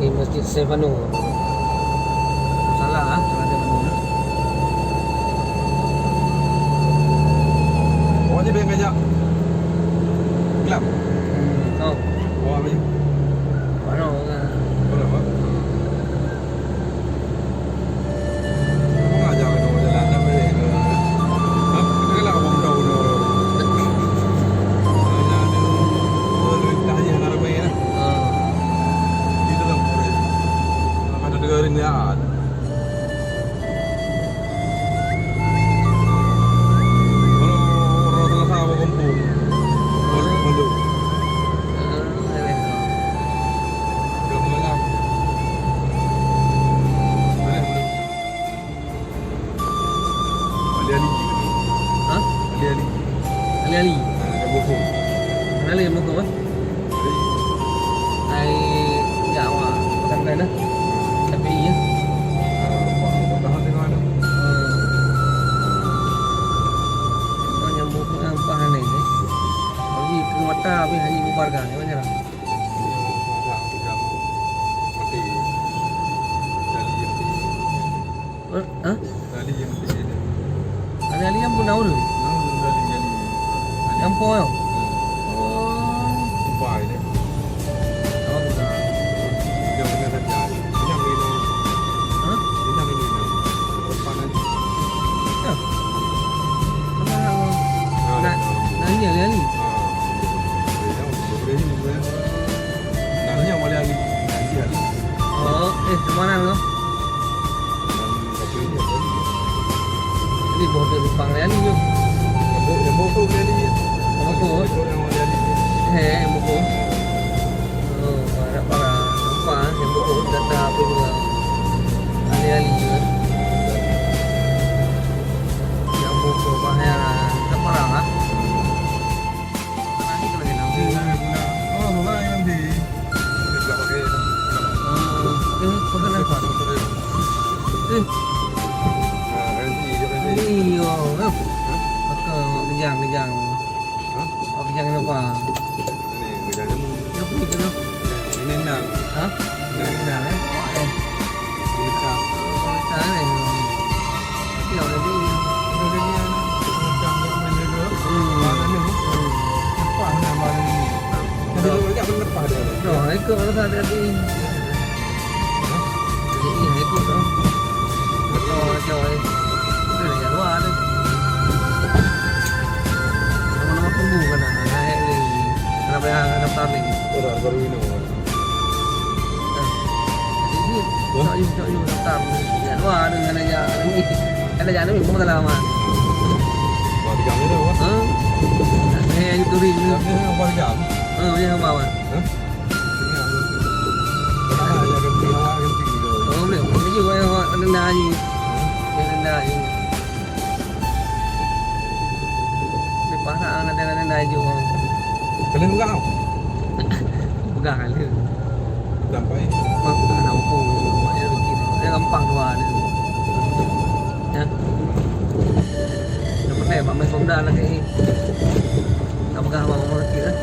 di Masjid Stefano. Salah ah, salah dia mana? Oh dia pengen ngajak gelap. Oh, Oh apa je? mana? Kau nak apa? Kau ngajak ke orang jalan tak boleh ke? Hah? Kita gelap orang tahu tu. Ada dah je nak ramai lah. Di dalam boleh. Ada dengerin dia. Ali. Kenal dia muka apa? Ai ya awak makan kan dah. Tapi ya. Banyak buku yang pahan ni. Bagi ke mata habis hanya bubarkan ni macam mana? Hah? Ada Ali yang pun tahu tu. Yang po yo. Dubai dia. Oh, bukan. Dia punya kerja. Ini yang ini. Hah? Ini yang ini. Panas. Ya. Nah, ini Ali. Nanya boleh lagi. Nanti hari. Oh, mana lo? Ini bawa Jepang Ali yo. Yang mau tu boleh ni. Buku. Yang mau jadi. Buku. Oh, para nampak yang buku data apa juga. Ali juga. Yang buku bahaya tak parah ah. Nanti kalau kita nanti. Oh, boleh nanti. Dia pakai. Pakai apa? Iyo, kejang. Hah? Oh, kejang apa? Ini kejang ni. Apa itu tu? Ini nang. Hah? Nang. Kita. Kita ni. Kita ada di. Kita ni macam mana dia? Mana ni? Apa nama ni? Kita banyak berlepas dia. Noh, ikut kalau tak ada di. Ini ikut tu. Oh, jauh ni. Itu dah luar tu. Nama-nama tunggu kan naik ni. Kenapa yang daftar ni? Orang baru ini. Ini cok you daftar ni. Ya luar dengan aja ni. Ada jangan ni pun tak lama. Wah, di gang ni tu. Yang turi ni. Ini apa jam? Dia yang bawa. Ini ada ganti awak ganti tu. Oh, boleh. Ini juga yang rendah je. Yang rendah je. Lepas nak rendah je. Kalian buka tau? Pegang kan dia. Sampai. Mak nak ukur. Maknya begini. Dia gampang keluar dia. Ya. Dapat dah Pak Mes Pomda lagi ni. Tak pegang abang orang lelaki lah.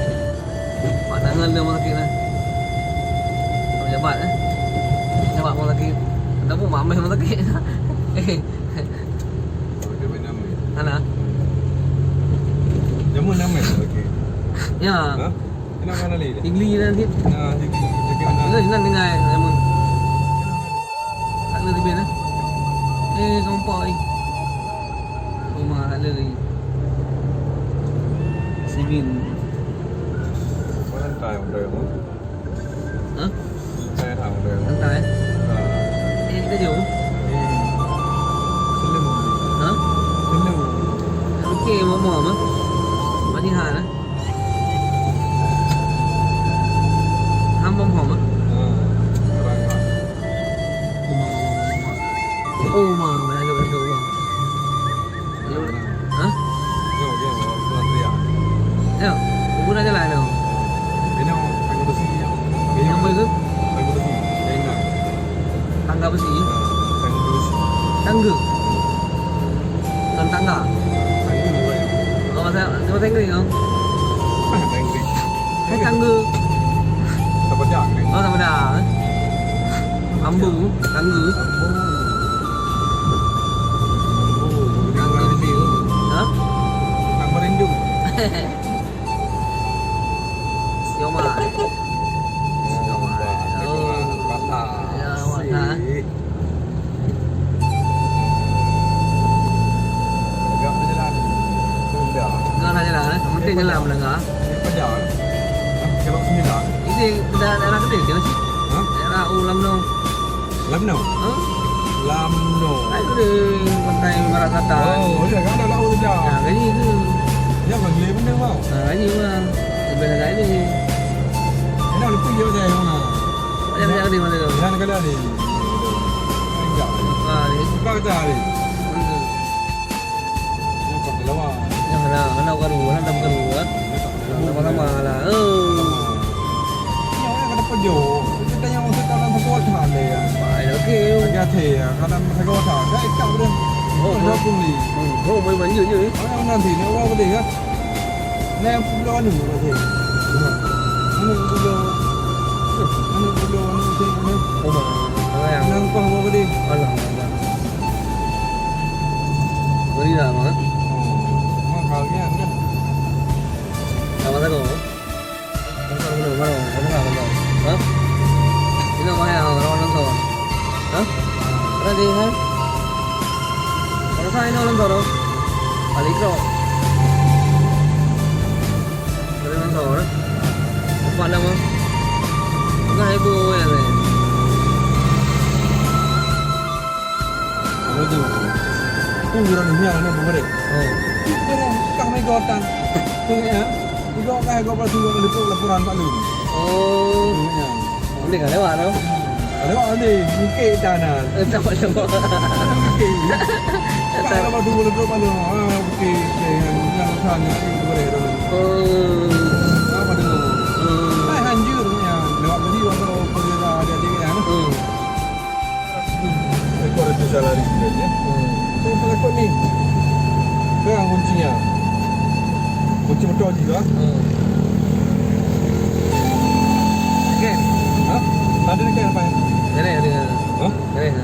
Pak tangan dia orang lelaki lah. Sama jabat lah. Jabat orang lelaki. Tak pun Pak Mes orang lelaki. Dia main nama. Mana? Jamu nama lagi. Ya. Ha? Kenapa mana lagi? Igli nanti. Nah, jadi Ada mana? jangan dengar namun. Tak ada lebih dah. Nampak ni. Rumah tak ada lagi. Sibin. Mana tay orang dia? Ha? Saya tahu dia. Santai. Kita jom. Film. Ha? Film. Okey, mama mah. Macam hal lah. Hamba hom ah. Oh, mama, ada bang. Ha? Ya, ubun aja lah no. Yang boleh tangga besi. Tangga. Bukan tangga. Oh, masa tangga kan? Tangga. Oh, sama dah. Ambu, tanggu. Hah? Kang merindu. Siomay. Siomay. Oh, Kata. ya, mana? Agak berjalan. Sudah. Enggak nak jalan, penting jalan melengah. Berjalan. Kalau 9. Ini daerah gede ke sih? Hah? Daerah Lamno. Lamno. Hah? Lamno. Itu di pantai Barat Selatan. Oh, dia kan ada laut dah. Nah, gaji itu. Ya bang, dia benar mau. Nah, gaji mah. Sebenarnya gaji ni. Ini ada pun dia saya mana. Banyak di mana tu? Jangan kala ni. Enggak. Ah, ni. Suka kata hari. Mana? Ini kau lawa. Yang mana karu, mana karu ah. Sama-sama lah. Oh. Ini orang kata pejo. Kita yang masuk dalam sekolah sana ya. Baik, okey. Agak teh, kalau sekolah sana, dah ikut dah. Oh, dah pun ni. Oh, mấy bánh dữ dữ. Orang nanti ni orang boleh kan? Ni pulau ni boleh. Anu pulau. Anu pulau anu tu ni. Oh, mà. Cái Nang kau apa boleh? Alah. Beri dah mah. Oh, mahal kan? Sama tak kau? Mana mana mana? Kamu nak mana? Hah? Ini mana yang orang kau? Hah? Ada di mana? Kalau saya ni orang kau, balik kau. Balik orang kau, apa nama? Bukan ibu yang ni. Apa tu? Kuburan ni yang ni boleh. Oh. Kuburan kah mai gotan. Tu ya. Igo kah go pas tu liput laporan Pak Lum. Oh. Ya. Boleh kan lewat tu? Ada apa ni? Mungkin tanah. Dapat lewat. Mungkin. Kalau apa tu boleh Pak Lum. Ah, mungkin yang sana itu boleh tu. Oh. Apa tu? Hai hancur ya. Lewat tadi waktu pergi ada dia kan. Ekor itu salah dia ya. Tu telefon ni. Pegang kuncinya. Kunci motor juga. Okey. Ha? Ada dekat apa? Ini ada. Ha? Ini.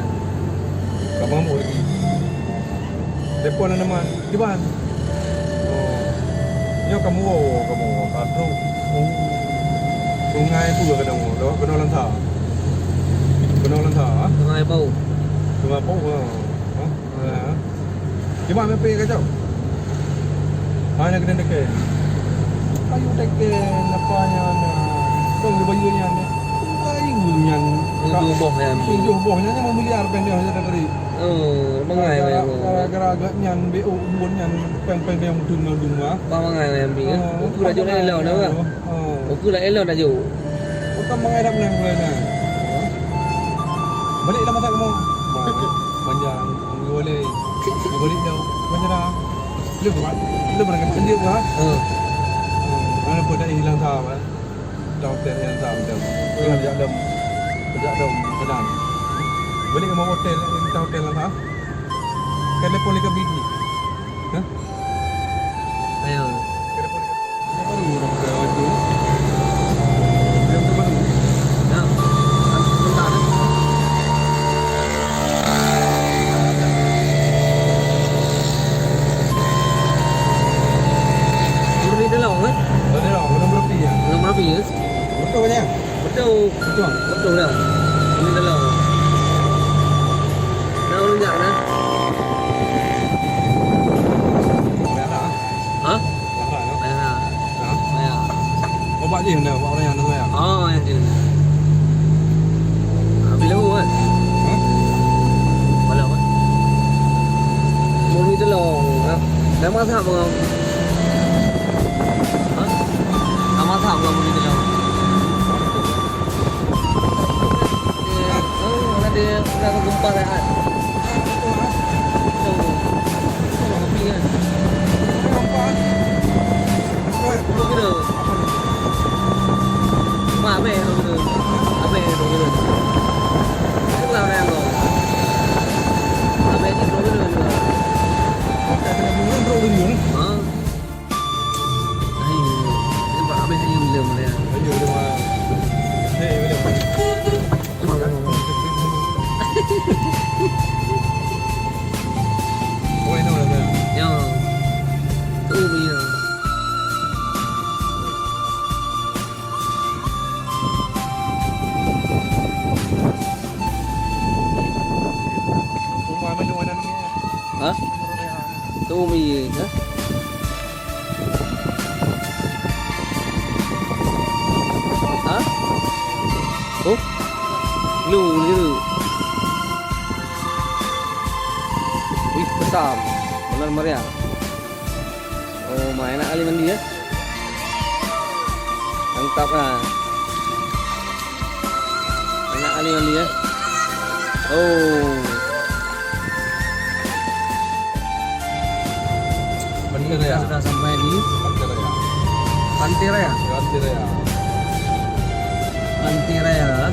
Tak mahu lagi. Telefon nama di ban. Oh. Yo kamu kadro. Oh. Sungai tu ke kamu? Lewat Benau Lantah. Benau Lantah. Sungai Bau. Sungai Bau. Ha. Di mana pergi kacau? Mana kena dekat? Kayu dekat napanya na. Kau di bayu yang ni. Kayu yang Itu boh yang. tunjuk bohnya ni miliar pendek saja tadi. Oh, mangai yang. Gara-gara agak nyan BO buan nyan peng-peng yang tunggal dua. Ba mangai yang bi. Aku dah jual elok dah bang. Oh. Aku dah elok dah jual. Kita mengadap nang bulan. Balik dah masa kamu. Panjang boleh. Balik dah. Panjang dah. Lu pernah kan dia buat? Mana pun dah hilang sama. Dah yang sama dah. Kerja dam. Benar. Balik ke hotel, kita hotel lah. Telepon ke bini. Hah? Ayo. Telepon ke. Baru orang ke waktu. Yang baru. Ya. Sebentar. Ini dah long kan? Ada dah, belum berapa ya? Belum berapa ya? Betul kan ya? Betul. Betul. Betul dah. Ini dah long. Dah lunjak dah. Merah. Hah? Merah ya. Ayah. Ha? Ayah. Obat dia mana? Obat orang yang tu ya. Oh, yang sini. Bila kan? Ha? Malam kan? Mungkin dah long. Dah masak bang. Hah? Dah masak bang mungkin dah long. Oh, ada gempa dah. Kopi kan? Kopi tu. Mak apa yang tu? Apa yang tu? Aku tahu yang tu. Apa yang tu tu? Okey, kena bunga bro dia ni. Ha? Ayo, ni buat apa yang belum ni? Ayo dia mah. Hei, boleh. Malam. Umi ha? Hah? Oh? Lu ni tu. Wih, besar. Benar meriah. Oh, main nak kali mandi ya. Mantap lah. Enak kali mandi ya. Oh. Bener Kita ya. sudah sampai di Pantai Raya. Pantai Raya. Pantai Raya. Pantai Raya.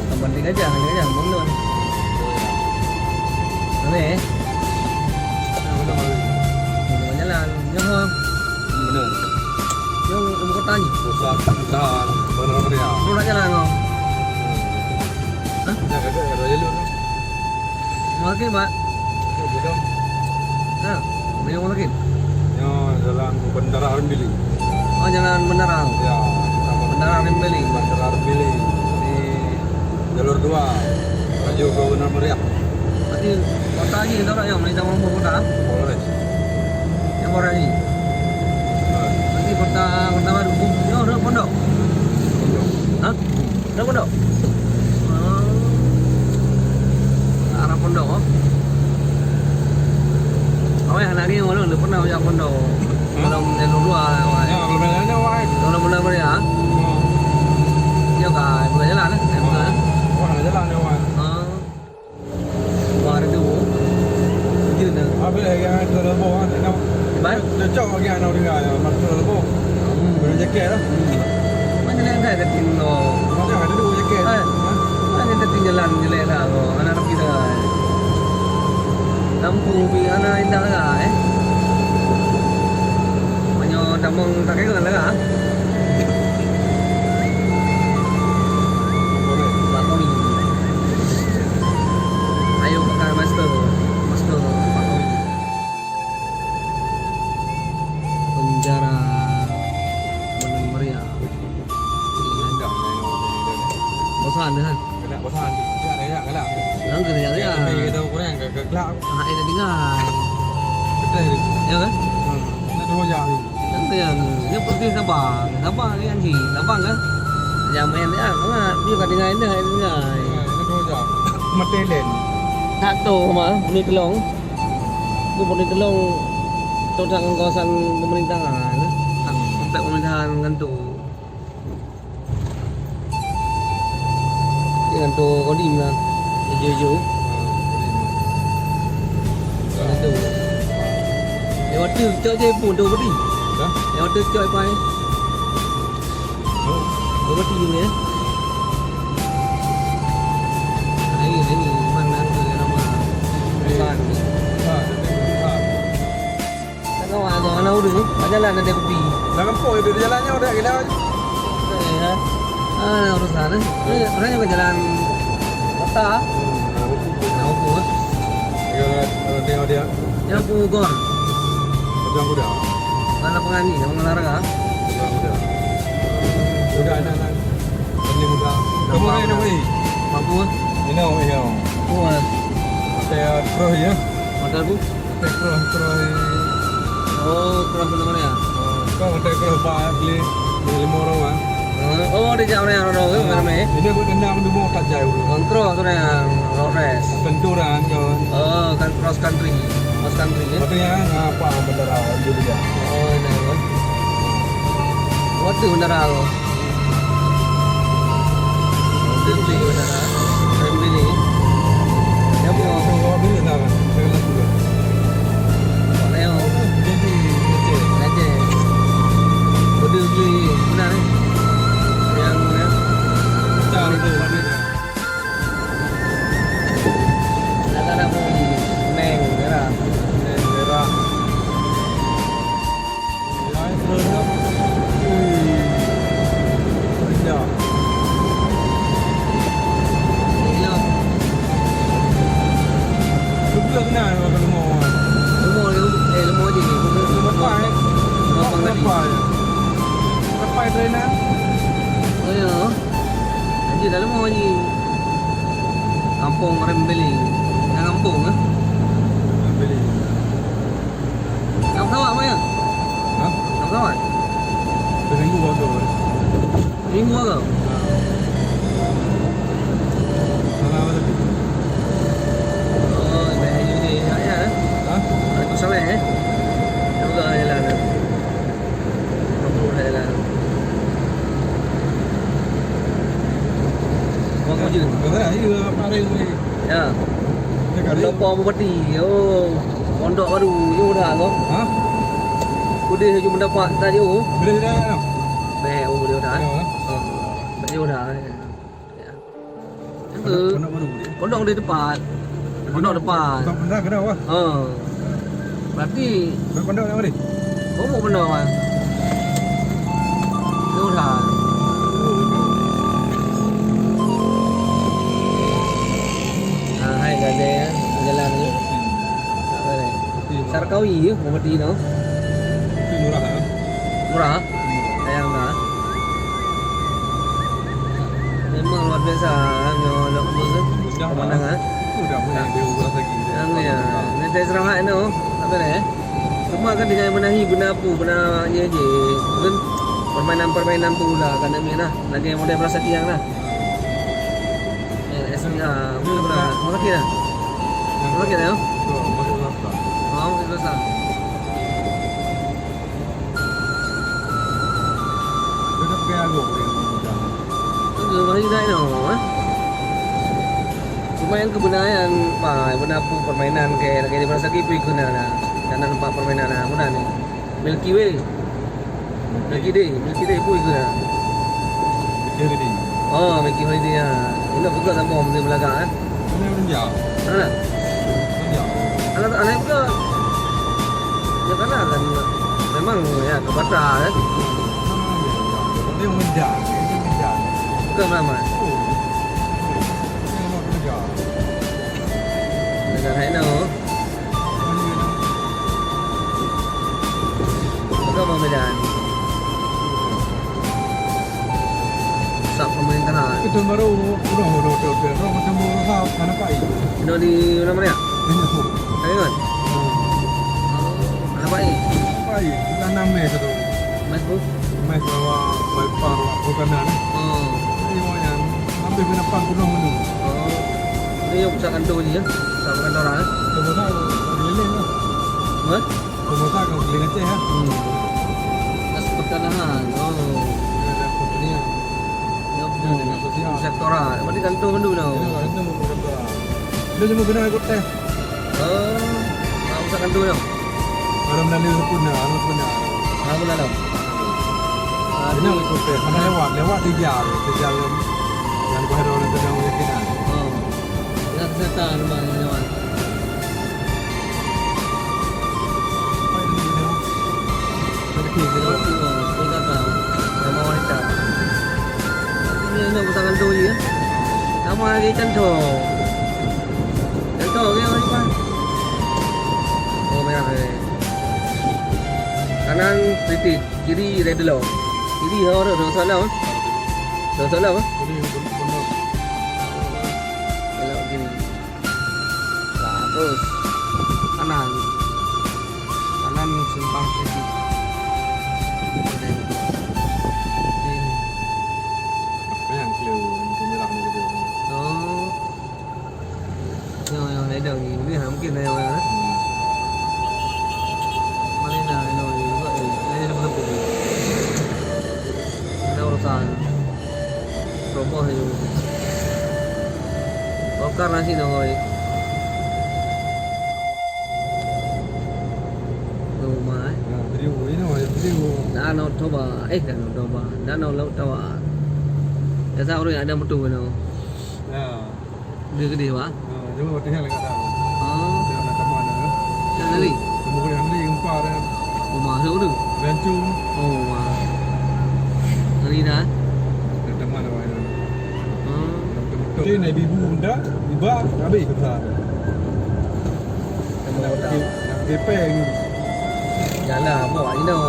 Tempat tiga aja, bang don. Boleh? Bener bener. Mau jalan, jom. Bener. Jom ibu kota ni. Pusat dan Bener Meriah. Lu nak jalan kau? Hah? Ya kata Raya lu. Mau lagi, Pak? Ya betul. Hah? Mau lagi? Ya jalan Bandara Armbili. Oh, jalan Bandara. Ya, sama Bandara Rimbeli. Bandara Armbili di jalur 2 menuju ke Bener Meriah. Berarti kota ni tahu tak yang Melita Mampu kota? Polres. Yang orang ni. Berarti kota baru. Yo, dah pondok. Hah? Dah pondok. Arah pondok. Oh, yang lagi yang mana? Pernah ajak pondok. Dalam jalur 2 awak. Ya, kalau belanja wah. Dalam Bener Meriah. Yo kai, boleh jalan eh? Boleh. Wah, jalan ya wah. Qua đây đủ dư nè Bây giờ cái turbo thì nó bán cho cái nào đi ngài mặt turbo rồi cái kia đó mấy cái này cái tin nó nó chẳng phải đủ cái kia mấy cái tin jalan jelek lah kau anak kita lampu bi anak indah lah banyak tamang tak kaya kan lah Pakoi ayo pakai master Pakoi penjara Bener Meriah bosan deh kan cái bosan cái này là cái nào nang kerja dia cái đâu có cái lạ hai dah dengar cái này ya kan nó đâu giờ thì nang kerja ni penting Sabang ni kan si Sabang kan jam main dia mana dia kat dengar ini dengar nó đâu giờ mặt tên lên satu mah ni telong itu ni telong tentang kawasan pemerintahan komplek pemerintahan kan tu dengan tu kodim kan hijau-hijau kan tu lewat tu cok je pun tu beri đó lewat tu cok pai beri ni ini mana tu nama pesan kau ada anak udah jalan ada kopi là cái phổi từ jalannya udah gila ya urusan orang yang jalan kota Naupu tengok dia yang Pugor pegang kuda mana pengani yang mengarang pegang kuda udah anak-anak pening kuda kamu ini namanya mampu ini namanya kuat saya terus ya hotel bu terus oh kurang benar ya kau hotel terus pak beli 5 orang ah oh di jam yang rodo ke mana me ini buat kendam dulu tak jauh dulu kontrol tu yang Rodes benturan kawan oh kan cross country ya katanya apa bendera dulu ya oh ini kan waktu bendera lo waktu bendera Rembili ya bu kau beli tak kan saya lihat juga Leo jadi aja udah beli benar yang besar itu ada pun neng merah merah ya terus ya Iya. Juga kena kalau mau. Lemo je ni. Lepas Lepas trainer. Oh ya. Anjir dah lemo je. Kampung Rembeli. Yang kampung ah. Beli. Sama apa ya? Hah? Sama. Seminggu baru tu. Minggu ke? Salah apa tadi? Oh, dah ini ya. Hah? Aku salah eh. Juga jalan. Kamu jalan. Kau je. Kata ya, mari boleh. Ya. Dia kali. Pondok Pemati. Oh, pondok baru je dah kau. Hah? Udah je mendapat tadi oh. Bila dah? Beh, oh dia dah. Ya. Oh. Dia dah. Ya. Itu Pondok baru dia. pondok di depan. Pondok depan. Tak pernah kena apa? Oh. Berarti Pondok apa ni? mau pondok apa? Dia dah. Hai gade jalan ni. Apa ni? Sarkawi je Pemati tu. Itu murah kan? Murah. Sayang dah. Memang luar biasa nyolok tu. Pemandangan. Sudah punya dia urus lagi. Yang ya, nanti Sarawak tu, apa ni? Semua kan dengan benahi benda apa, benda je je. Kan permainan tu lah kan demi lah. Lagi model berasa tiang lah. SMA, boleh pernah. Mau lagi dah. Mau lagi dah. Masuk rasa. Mau kita rasa. Dia tak pakai agak dia. Tu masih dah no. Cuma yang kebenaran, benda apa permainan kayak lagi di berasa kipi guna lah. Dan nampak permainan lah, mana ni? Milky Way. Milky Day pun guna. Dia ni. Oh, Milky Way dia. Ini buka tak bom di belakang eh. Ini orang jauh. Mana? Jauh. Anak buka. Ya kan kan memang ya kebata kan. Dia menjar. Dia menjar. Bukan nama. Negara ini bukan Medan. Sab pemerintahan. Itu baru udah macam orang mana pai. Ini di mana ya? Tengok. Mana baik? Pai, tanam mes tu. Facebook. Mes bawa par bukanan. Oh. Ini yang ambil penapang gunung dulu. Oh. Ini yang pusat kantor je ya. Pusat kantor orang eh. Kemudian keliling lah. What? Kemudian kau keliling Aceh ya. Das pertanahan. Oh. Ada pertanian. Ya betul. Sektor ah. Berarti kantor mana tu? Itu berapa? Dia cuma kena ikut teh. Oh. Pusat kantor tu. Orang Melayu pun dah, orang pun dah. Mana pun ada. Ini ikut teh. Mana lewat 3 jam. Dan baru orang kena meyakinkan. Oh. Ya kesehatan mana. Kolkata, nama wanita. Ini pusat kantor je. Nama lagi cantik. Cantik ke apa? Oh merah ni. Kanan British, kiri Red Law. Kiri orang salah. Salah apa? Kalau gini. Terus kanan. Kanan simpang British. Yang clear merah ni dia. Oh. Yang lấy đường thì biết hả mungkin này mà. Mà nên là rồi vậy đây là một cái đâu rồi promo thì có karena sih rồi. Rumah. Video ini video. Danau Toba, Danau Toba, Danau Laut Toba. Ya sao rồi ada betul kan? Ya. Dia gede wah. Cuma waktu yang lagi ada. Oh. Dia nak mana? Yang kali. Kemudian yang ni empat ada. Rumah tu tu. Bencung. Oh wah. Kali dah. Ada mana wah? Oh. Ini nabi bunda, iba, habis besar. Tengok dah. Kepeng. Yalah, bawa ini dah.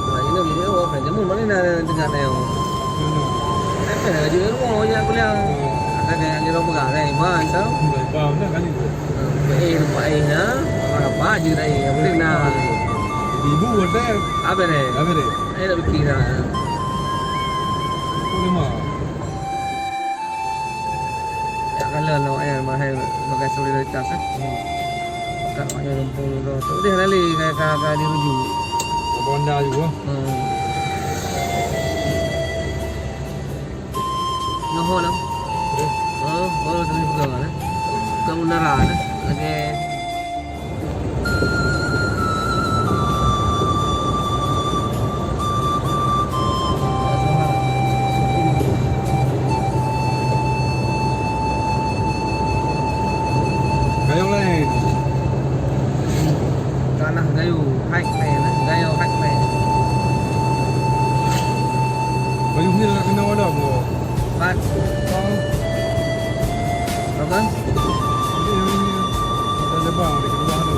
Bawa ini dia bawa pen. Jamu mana nak dengar dia? Apa je rumah je aku lihat. Ada yang jero pegang ni, mana tahu? Faham tak kali tu? Rumah ini, apa je dah? Boleh nak. Ibu hotel. Apa deh? Apa deh? Saya nak fikir dah. Boleh mah. Tak kalah lah awak mahal sebagai solidaritas kan maknya lempung tu. Tak boleh lali kakak dirujuk. Bonda juga. Ngaho lah. Oh, tu ni bukan lah. Bukan munara lah. Okay. Gayung lain. Tanah gayu, haik ni, gayu haik ni. Gayung ni nak kena wadah bro. Pat. Apa? Ini yang ini. Ada lebang di kedua tu.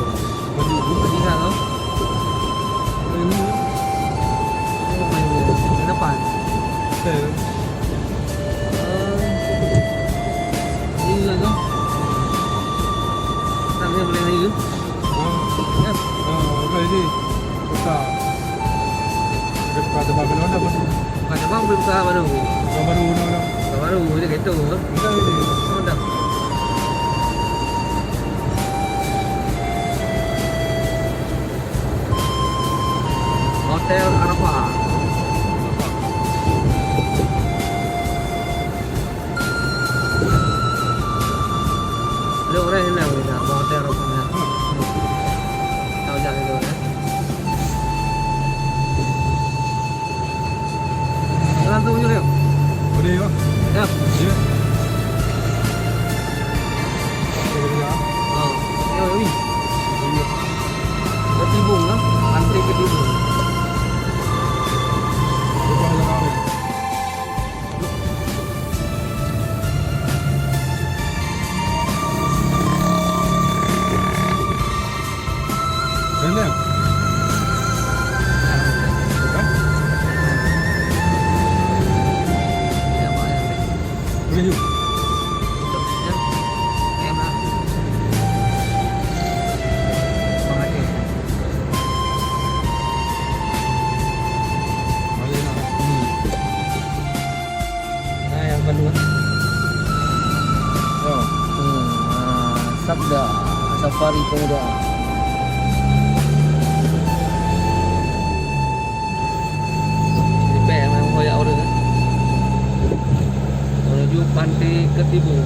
Maju. Pergi kan tu? Ini. Oh, main di depan. Betul. Ini lah tu. Tak boleh lagi ke? Ya. Okey ni. Kota. Dekat tempat mana dah pun. Pada bang boleh buka baru. Baru nak. Baru dia gitu. Kita ini. Oh dah. Hotel Arafah. Ada orang yang nak kita hotel Arafah ni. Tahu jangan itu kan? Jalan tu je dia. Boleh ke? Ya. Ya. Boleh. Oh, ni. Ketibung lah, pantai Ketibung. Lepas yang kami. Benar. Ya, Pak. Boleh juga. Ya. Em lah. Bang Aceh. Boleh nak. Nah, yang kedua. Oh. Sabda Safari Pemuda. Ini beg memang koyak orang kan. Menuju pantai Ketibung.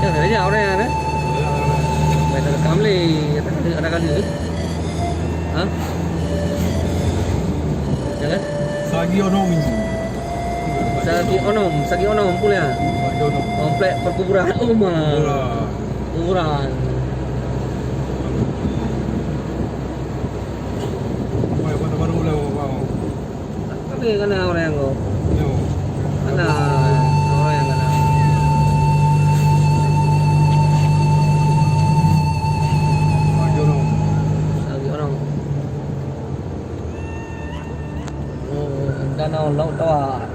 Ya, ada aja orang yang ada. Mereka rekam le, ada kali ni. Hah? Jangan. Sagi onom. Sagi onom pula. Sagi onom. Komplek perkuburan Umar. Bola. Kuburan. Baru lah bang. Tapi kena orang yang kau. Yo. Kena orang yang kena. Sagi onom. Sagi onom. Oh, danau Laut Tawar.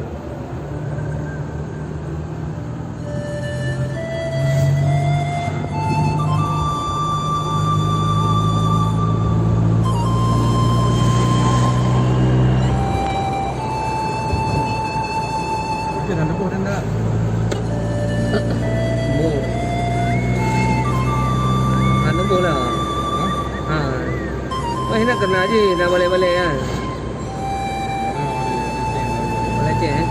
Okey dah lepas dah nak. Bo. Anu bola. Ha? Ha. Wah, nak kena je dah balik-balik kan. Boleh cek eh.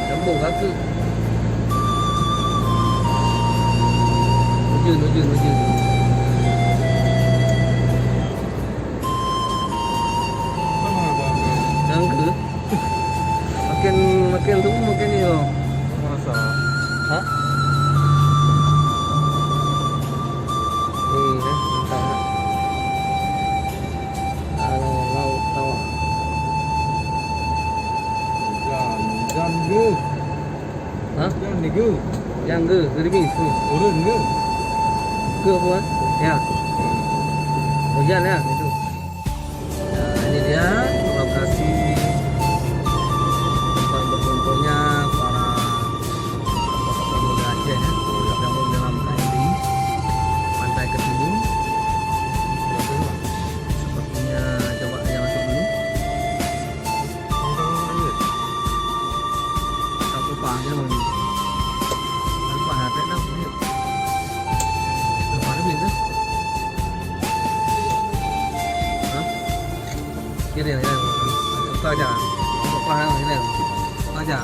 Lembut kaki. Ujung. Yang ke? Makin tu makin ni oh. Masa. Ha? Ni entah nak. Laut Tawar. Jan ke? Ha? Jan ni ke? Yang ke? Gerimis tu. Urun ke? Ke apa? Ya. Hujan ya itu. Ya, ini dia lokasi tempat berkumpulnya para tokoh pemuda Aceh ya. Gabung dalam KMI Pantai Ketibung. Buka aja. Buka yang ini. Buka aja.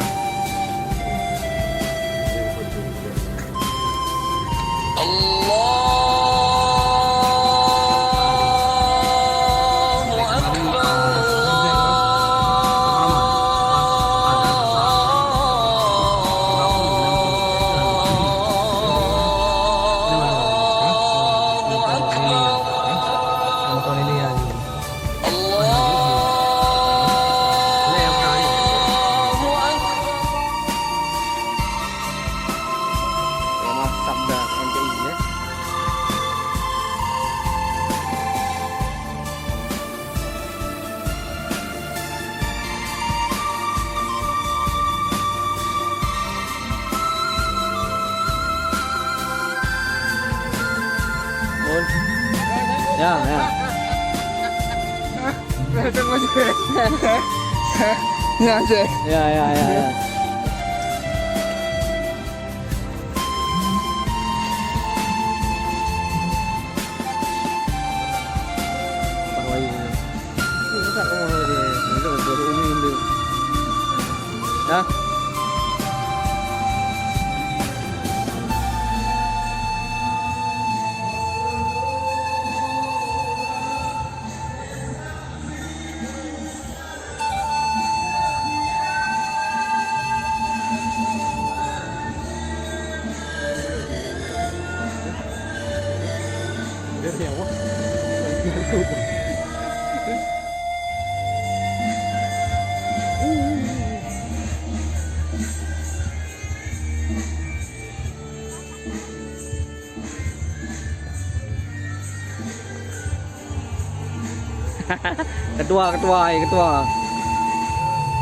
Ya, ya. Ya, ya, ya, ya. Ya.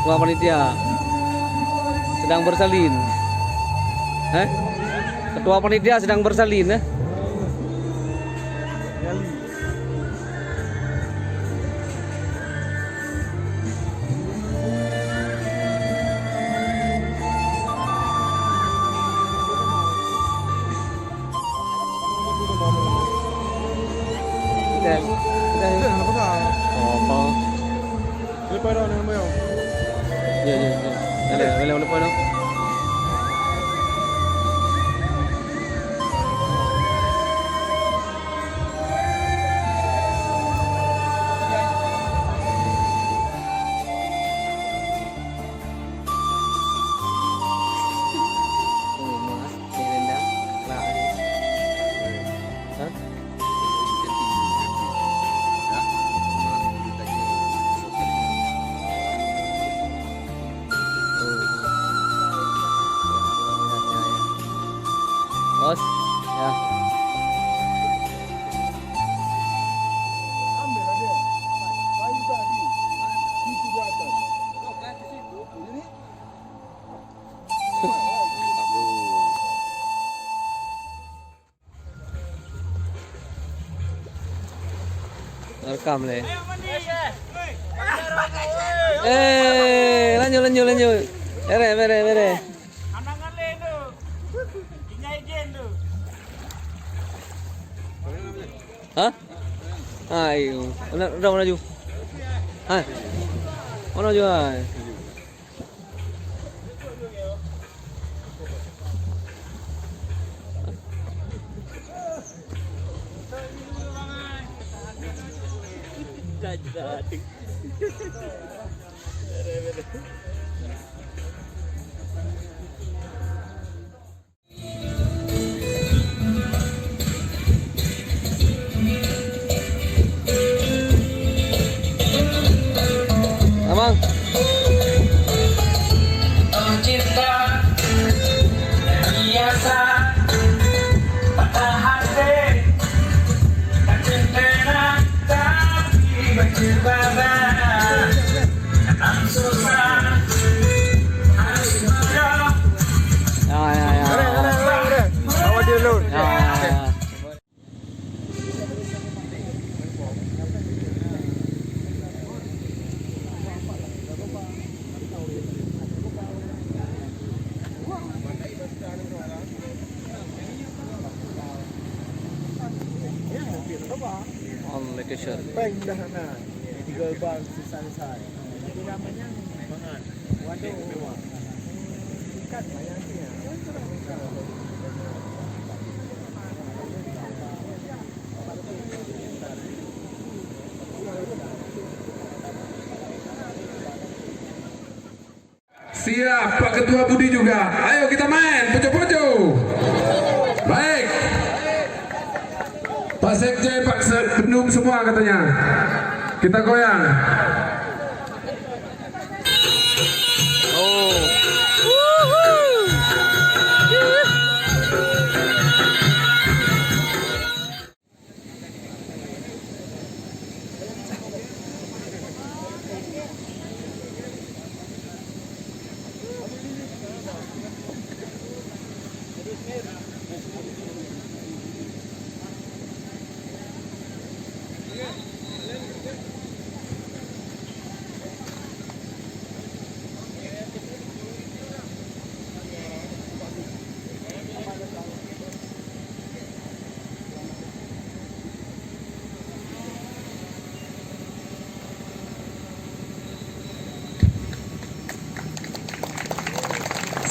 Ketua panitia sedang bersalin. Ketua panitia sedang bersalin. Lepas dah nama dia. Ya, ya, ya. Boleh lepas dah. Bos, ya. Ambil aja. Kayu tadi. Itu di atas. Ini. Rekam le. Lanjut. Mere. Anangan le tu. Tinggal jen tu. Hah? Ayo, udah maju. Hah? Mana maju ay? Abang. Cinta biasa patah hati tak kena tapi berjuang tak susah harus berjuang. Ya. Bawa dia dulu. Ya. On location. Peng dah nak. 3 bang sisa-sisa. Siap Pak Ketua Budi juga. Ayo kita main poco-poco. Baik. Pak Sekjen, Pak Bendum semua katanya. Kita goyang.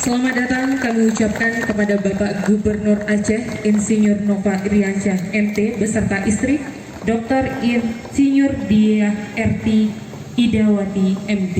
Selamat datang kami ucapkan kepada Bapak Gubernur Aceh Insinyur Nova Iriansyah MT beserta istri Dr. Insinyur Diah RT Idawati MT.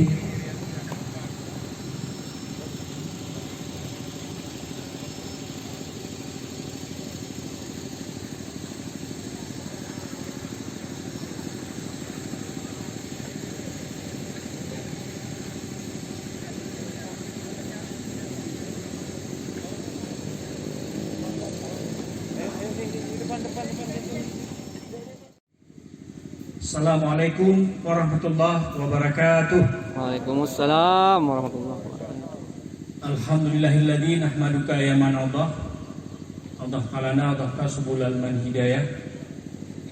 Assalamualaikum warahmatullahi wabarakatuh. Waalaikumsalam warahmatullahi wabarakatuh. Alhamdulillahilladzi nahmaduka ya man Allah qalana adhaka subulal man hidayah.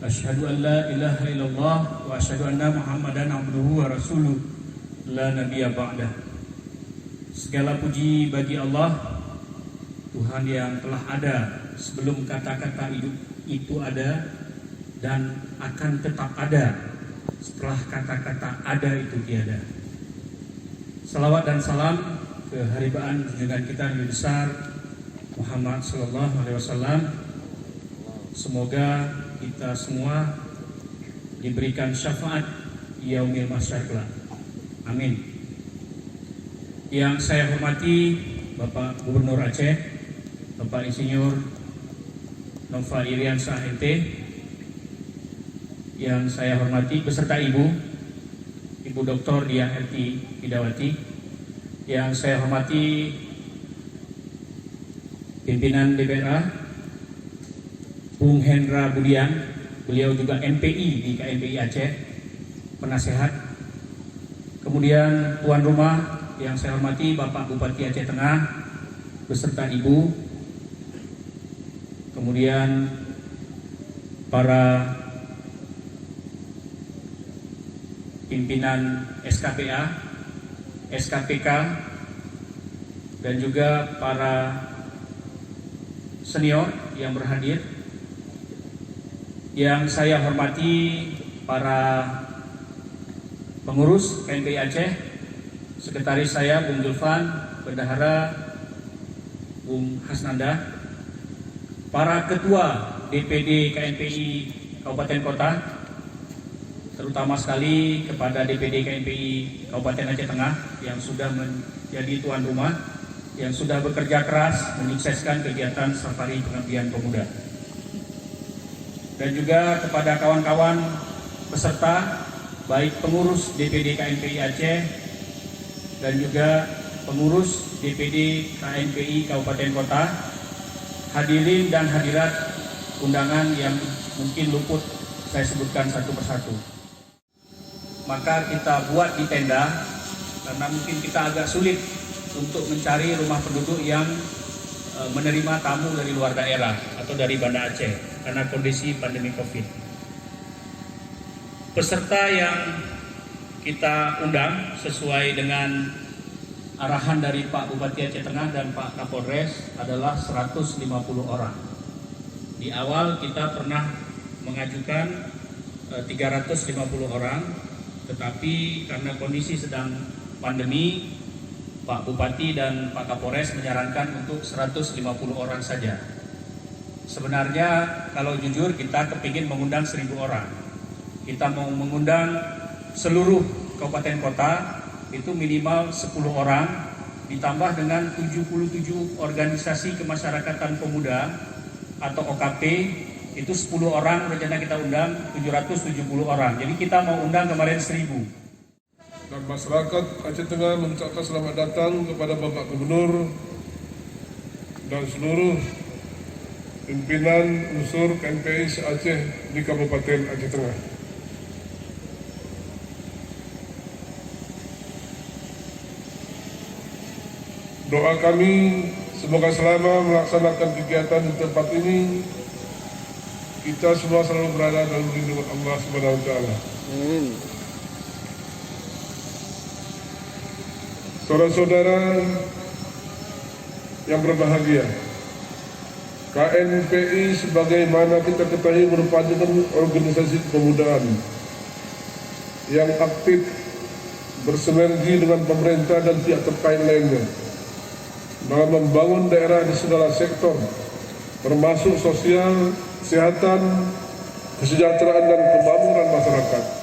Asyhadu an la ilaha illallah wa asyhadu anna Muhammadan abduhu wa rasuluh la nabiyya ba'dah. Segala puji bagi Allah, Tuhan yang telah ada sebelum kata-kata hidup itu ada dan akan tetap ada setelah kata-kata ada itu tiada. Salawat dan salam ke haribaan junjungan kita Nabi besar Muhammad sallallahu alaihi wasallam. Semoga kita semua diberikan syafaat yaumil mahsyar kelak. Amin. Yang saya hormati Bapak Gubernur Aceh, Bapak Insinyur Nova Iriansyah MT, yang saya hormati beserta Ibu Dr. Diah RT Idawati, yang saya hormati pimpinan DPRA Bung Hendra Budian, beliau juga MPI di KMPI Aceh, penasehat. Kemudian tuan rumah yang saya hormati Bapak Bupati Aceh Tengah beserta Ibu, kemudian para pimpinan SKPA, SKPK, dan juga para senior yang berhadir. Yang saya hormati para pengurus KMPI Aceh, sekretaris saya Bung Julfan, bendahara Bung Hasnanda, para ketua DPD KMPI Kabupaten Kota, terutama sekali kepada DPD KMPI Kabupaten Aceh Tengah yang sudah menjadi tuan rumah, yang sudah bekerja keras menyukseskan kegiatan Safari Pengabdian Pemuda. Dan juga kepada kawan-kawan peserta, baik pengurus DPD KMPI Aceh dan juga pengurus DPD KMPI Kabupaten Kota, hadirin dan hadirat undangan yang mungkin luput saya sebutkan satu persatu. Maka kita buat di tenda karena mungkin kita agak sulit untuk mencari rumah penduduk yang menerima tamu dari luar daerah atau dari Banda Aceh karena kondisi pandemi Covid. Peserta yang kita undang sesuai dengan arahan dari Pak Bupati Aceh Tengah dan Pak Kapolres adalah 150 orang. Di awal kita pernah mengajukan 350 orang, tetapi karena kondisi sedang pandemi, Pak Bupati dan Pak Kapolres menyarankan untuk 150 orang saja. Sebenarnya kalau jujur kita kepingin mengundang 1000 orang. Kita mau mengundang seluruh kabupaten kota itu minimal 10 orang, ditambah dengan 77 organisasi kemasyarakatan pemuda atau OKP, itu 10 orang rencana kita undang 770 orang. Jadi kita mau undang kemarin 1000. Dan masyarakat Aceh Tengah mengucapkan selamat datang kepada Bapak Gubernur dan seluruh pimpinan unsur KNPI se-Aceh di Kabupaten Aceh Tengah. Doa kami semoga selama melaksanakan kegiatan di tempat ini kita semua selalu berada dalam lindungan Allah Subhanahu wa taala. Amin. Saudara-saudara yang berbahagia, KNPI sebagaimana kita ketahui merupakan organisasi kepemudaan yang aktif bersinergi dengan pemerintah dan pihak terkait lainnya dalam membangun daerah di segala sektor, termasuk sosial, kesehatan, kesejahteraan, dan kemakmuran masyarakat.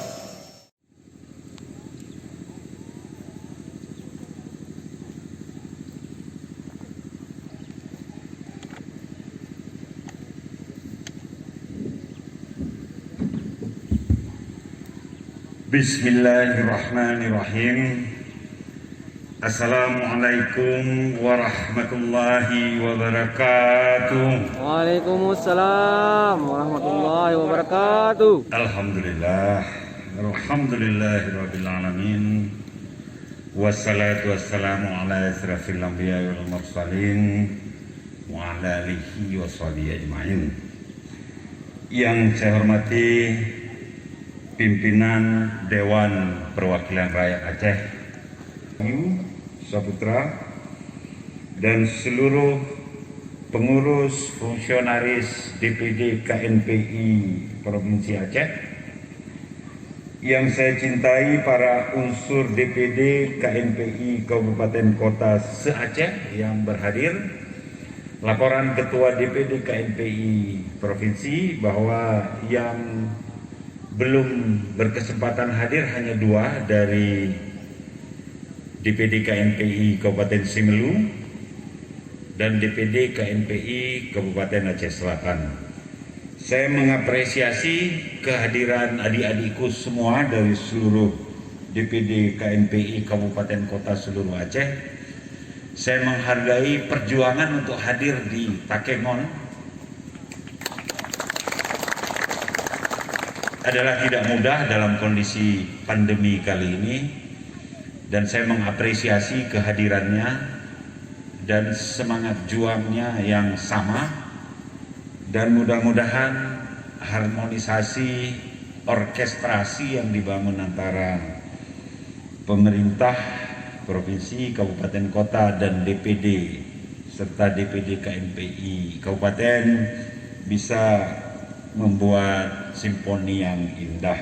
Bismillahirrahmanirrahim. Assalamualaikum warahmatullahi wabarakatuh. Waalaikumsalam warahmatullahi wabarakatuh. Alhamdulillah, alhamdulillahirabbil alamin. Wassalatu wassalamu ala asrafil anbiya'i wal mursalin wa ala alihi washabihi ajmain. Yang saya hormati pimpinan Dewan Perwakilan Rakyat Aceh, Saputra, dan seluruh pengurus fungsionaris DPD KNPI Provinsi Aceh, yang saya cintai para unsur DPD KNPI Kabupaten Kota se-Aceh yang berhadir. Laporan Ketua DPD KNPI Provinsi bahwa yang belum berkesempatan hadir hanya 2 dari DPD KNPI Kabupaten Simelu dan DPD KNPI Kabupaten Aceh Selatan. Saya mengapresiasi kehadiran adik-adikku semua dari seluruh DPD KNPI Kabupaten Kota seluruh Aceh. Saya menghargai perjuangan untuk hadir di Takengon. Adalah tidak mudah dalam kondisi pandemi kali ini, dan saya mengapresiasi kehadirannya dan semangat juangnya yang sama, dan mudah-mudahan harmonisasi orkestrasi yang dibangun antara pemerintah provinsi, kabupaten kota, dan DPD serta DPD KNPI kabupaten bisa membuat simfoni yang indah.